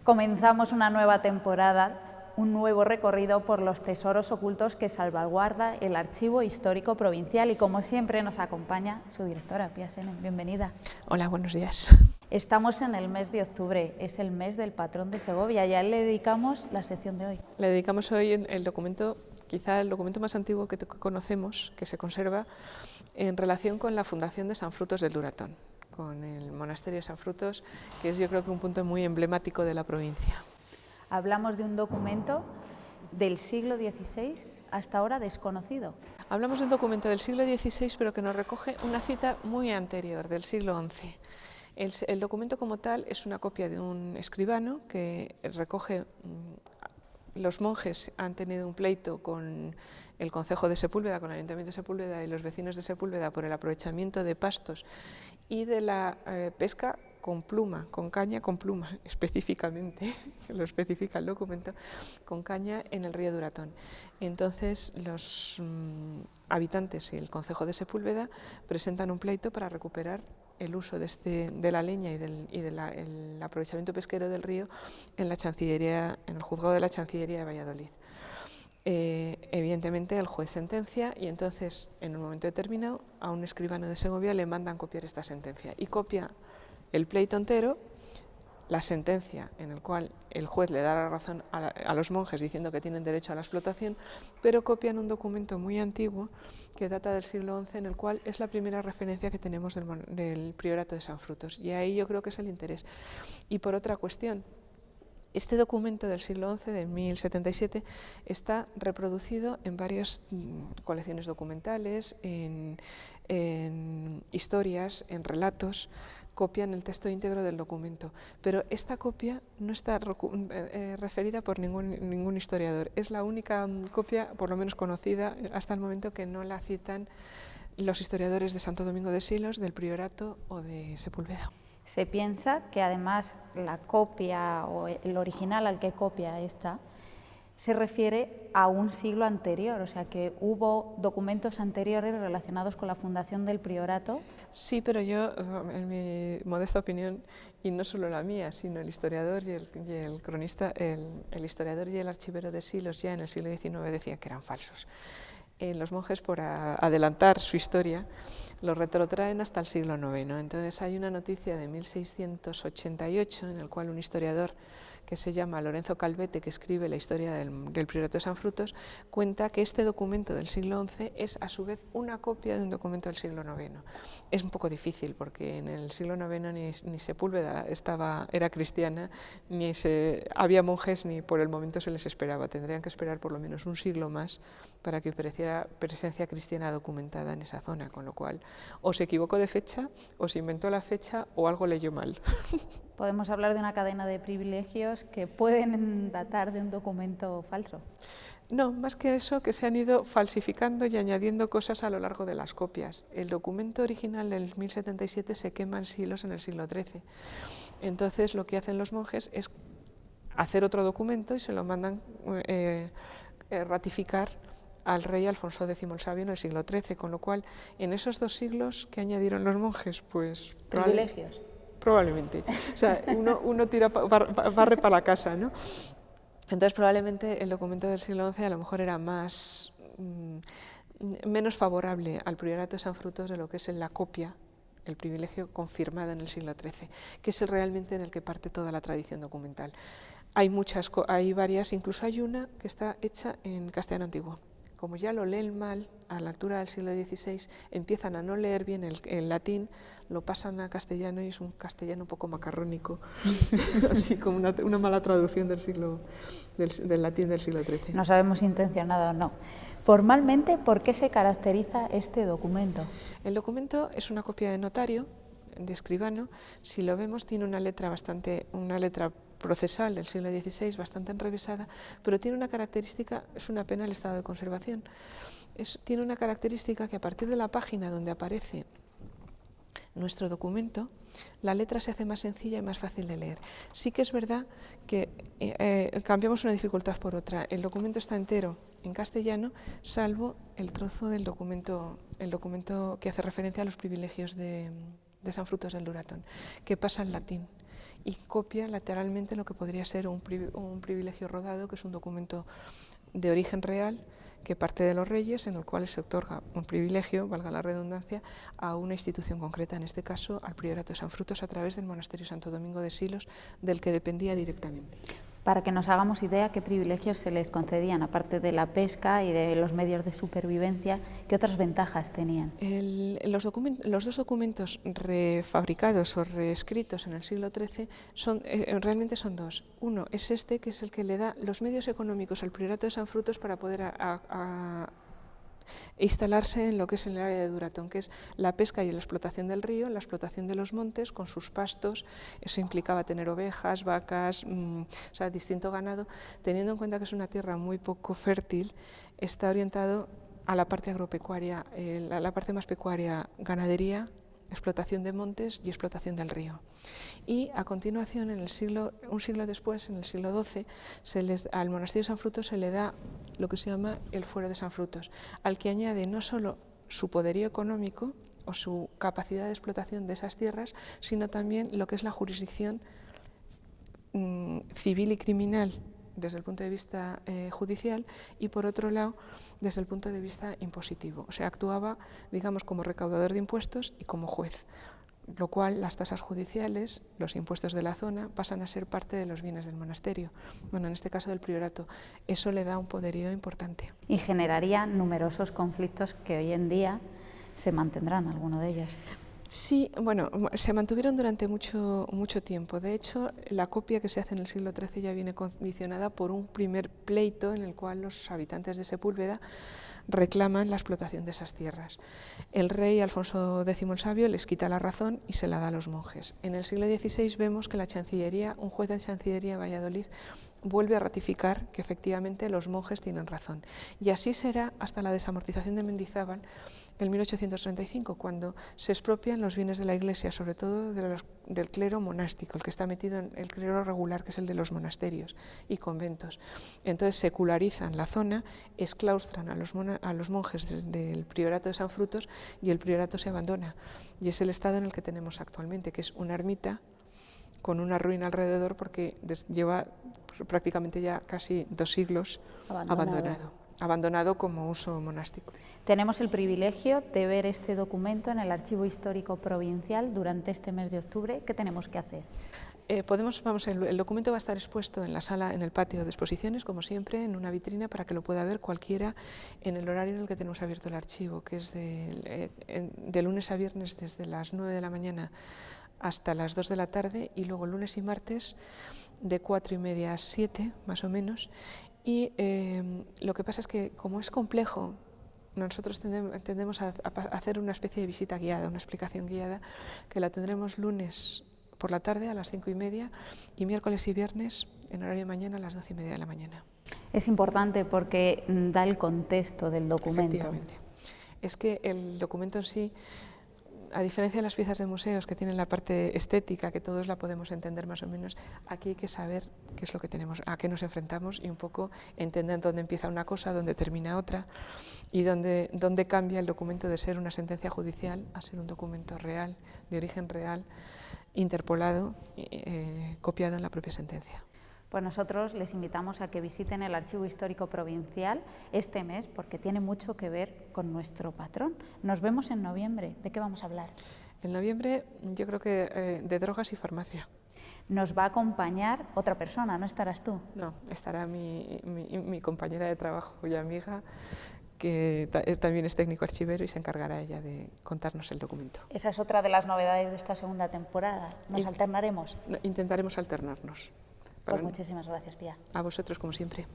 Comenzamos una nueva temporada, un nuevo recorrido por los tesoros ocultos que salvaguarda el Archivo Histórico Provincial y como siempre nos acompaña su directora, Pia Senen. Bienvenida. Hola, buenos días. Estamos en el mes de octubre, es el mes del patrón de Segovia y a él le dedicamos la sección de hoy. Le dedicamos hoy el documento, quizá el documento más antiguo que conocemos, que se conserva en relación con la fundación de San Frutos del Duratón, con el monasterio de San Frutos, que es yo creo que un punto muy emblemático de la provincia. Hablamos de un documento del siglo XVI hasta ahora desconocido. Hablamos de un documento del siglo XVI, pero que nos recoge una cita muy anterior, del siglo XI. El documento como tal es una copia de un escribano que recoge, los monjes han tenido un pleito con el concejo de Sepúlveda, con el ayuntamiento de Sepúlveda y los vecinos de Sepúlveda por el aprovechamiento de pastos y de la pesca con pluma, con caña con pluma, específicamente, lo especifica el documento, con caña en el río Duratón. Entonces los habitantes y el concejo de Sepúlveda presentan un pleito para recuperar el uso de la leña y del aprovechamiento pesquero del río en la Chancillería, en el juzgado de la Chancillería de Valladolid. Evidentemente el juez sentencia y entonces en un momento determinado a un escribano de Segovia le mandan copiar esta sentencia y copia el pleito entero, la sentencia en el cual el juez le da la razón a los monjes diciendo que tienen derecho a la explotación, pero copian un documento muy antiguo que data del siglo XI, en el cual es la primera referencia que tenemos del priorato de San Frutos, y ahí yo creo que es el interés. Y por otra cuestión, este documento del siglo XI, de 1077, está reproducido en varias colecciones documentales, en historias, en relatos, copian el texto íntegro del documento, pero esta copia no está referida por ningún historiador. Es la única copia, por lo menos conocida hasta el momento, que no la citan los historiadores de Santo Domingo de Silos, del Priorato o de Sepúlveda. Se piensa que además la copia o el original al que copia esta se refiere a un siglo anterior, o sea que hubo documentos anteriores relacionados con la fundación del priorato. Sí, pero yo, en mi modesta opinión, y no solo la mía, sino el historiador y el cronista, el historiador y el archivero de Silos ya en el siglo XIX decían que eran falsos. Los monjes, por adelantar su historia, lo retrotraen hasta el siglo IX. Entonces hay una noticia de 1688 en el cual un historiador que se llama Lorenzo Calvete, que escribe la historia del Priorato de San Frutos, cuenta que este documento del siglo XI es a su vez una copia de un documento del siglo IX. Es un poco difícil porque en el siglo IX ni Sepúlveda era cristiana, ni había monjes, ni por el momento se les esperaba. Tendrían que esperar por lo menos un siglo más para que apareciera presencia cristiana documentada en esa zona, con lo cual o se equivocó de fecha, o se inventó la fecha, o algo leyó mal. Podemos hablar de una cadena de privilegios que pueden datar de un documento falso. No, más que eso, que se han ido falsificando y añadiendo cosas a lo largo de las copias. El documento original del 1077 se quema en Silos en el siglo XIII. Entonces lo que hacen los monjes es hacer otro documento y se lo mandan ratificar al rey Alfonso X el Sabio en el siglo XIII, con lo cual en esos 2 siglos que añadieron los monjes, pues privilegios. Probablemente. O sea, uno barre para la casa, ¿no? Entonces, probablemente el documento del siglo XI a lo mejor era menos favorable al priorato de San Frutos de lo que es en la copia, el privilegio confirmado en el siglo XIII, que es realmente en el que parte toda la tradición documental. Hay varias, incluso hay una que está hecha en castellano antiguo. Como ya lo leen mal, a la altura del siglo XVI, empiezan a no leer bien el latín, lo pasan a castellano y es un castellano un poco macarrónico, así como una mala traducción del latín del siglo XIII. No sabemos si intencionado o no. Formalmente, ¿por qué se caracteriza este documento? El documento es una copia de notario, de escribano. Si lo vemos, tiene una letra procesal del siglo XVI, bastante enrevesada, pero tiene una característica, es una pena el estado de conservación, tiene una característica que a partir de la página donde aparece nuestro documento, la letra se hace más sencilla y más fácil de leer. Sí que es verdad que cambiamos una dificultad por otra. El documento está entero en castellano, salvo el trozo del documento, el documento que hace referencia a los privilegios de de San Frutos del Duratón, que pasa al latín y copia lateralmente lo que podría ser un privilegio rodado, que es un documento de origen real que parte de los reyes, en el cual se otorga un privilegio, valga la redundancia, a una institución concreta, en este caso al Priorato de San Frutos, a través del Monasterio Santo Domingo de Silos, del que dependía directamente. Para que nos hagamos idea qué privilegios se les concedían, aparte de la pesca y de los medios de supervivencia, ¿qué otras ventajas tenían? Los dos documentos refabricados o reescritos en el siglo XIII realmente son dos. Uno es este, que es el que le da los medios económicos al Priorato de San Frutos para poder instalarse en lo que es en el área de Duratón, que es la pesca y la explotación del río, la explotación de los montes con sus pastos. Eso implicaba tener ovejas, vacas, o sea, distinto ganado. Teniendo en cuenta que es una tierra muy poco fértil, está orientado a la parte agropecuaria, a la parte más pecuaria, ganadería, explotación de montes y explotación del río. Y a continuación, un siglo después, en el siglo XII, al Monasterio de San Frutos se le da lo que se llama el Fuero de San Frutos, al que añade no solo su poderío económico o su capacidad de explotación de esas tierras, sino también lo que es la jurisdicción civil y criminal desde el punto de vista judicial, y por otro lado desde el punto de vista impositivo. O sea, actuaba, digamos, como recaudador de impuestos y como juez, lo cual las tasas judiciales, los impuestos de la zona, pasan a ser parte de los bienes del monasterio, bueno, en este caso del priorato. Eso le da un poderío importante. Y generaría numerosos conflictos que hoy en día se mantendrán, alguno de ellos. Sí, bueno, se mantuvieron durante mucho tiempo. De hecho, la copia que se hace en el siglo XIII ya viene condicionada por un primer pleito en el cual los habitantes de Sepúlveda reclaman la explotación de esas tierras. El rey Alfonso X el Sabio les quita la razón y se la da a los monjes. En el siglo XVI vemos que la Chancillería, un juez de Chancillería de Valladolid, vuelve a ratificar que efectivamente los monjes tienen razón. Y así será hasta la desamortización de Mendizábal en 1835, cuando se expropian los bienes de la Iglesia, sobre todo del clero monástico, el que está metido en el clero regular, que es el de los monasterios y conventos. Entonces secularizan la zona, exclaustran a los monjes del Priorato de San Frutos y el Priorato se abandona. Y es el estado en el que tenemos actualmente, que es una ermita con una ruina alrededor, porque lleva prácticamente ya casi 2 siglos abandonado como uso monástico. Tenemos el privilegio de ver este documento en el Archivo Histórico Provincial durante este mes de octubre. ¿Qué tenemos que hacer? El documento va a estar expuesto en la sala, en el patio de exposiciones, como siempre, en una vitrina, para que lo pueda ver cualquiera en el horario en el que tenemos abierto el archivo, que es de lunes a viernes desde las 9 de la mañana hasta las 2 de la tarde, y luego lunes y martes de 4:30 a 7, más o menos. Y lo que pasa es que, como es complejo, nosotros tendemos a hacer una especie de visita guiada, una explicación guiada, que la tendremos lunes por la tarde a las 5:30 y miércoles y viernes en horario de mañana a las 12:30 de la mañana. Es importante porque da el contexto del documento. Efectivamente. Es que el documento en sí, a diferencia de las piezas de museos que tienen la parte estética, que todos la podemos entender más o menos, aquí hay que saber qué es lo que tenemos, a qué nos enfrentamos, y un poco entender dónde empieza una cosa, dónde termina otra, y dónde cambia el documento de ser una sentencia judicial a ser un documento real, de origen real, interpolado, copiado en la propia sentencia. Pues nosotros les invitamos a que visiten el Archivo Histórico Provincial este mes, porque tiene mucho que ver con nuestro patrón. Nos vemos en noviembre. ¿De qué vamos a hablar? En noviembre yo creo que de drogas y farmacia. Nos va a acompañar otra persona, ¿no estarás tú? No, estará mi compañera de trabajo y amiga, que también es técnico archivero, y se encargará ella de contarnos el documento. Esa es otra de las novedades de esta segunda temporada. ¿Nos alternaremos? Intentaremos alternarnos. Pues muchísimas gracias, Pía. A vosotros, como siempre.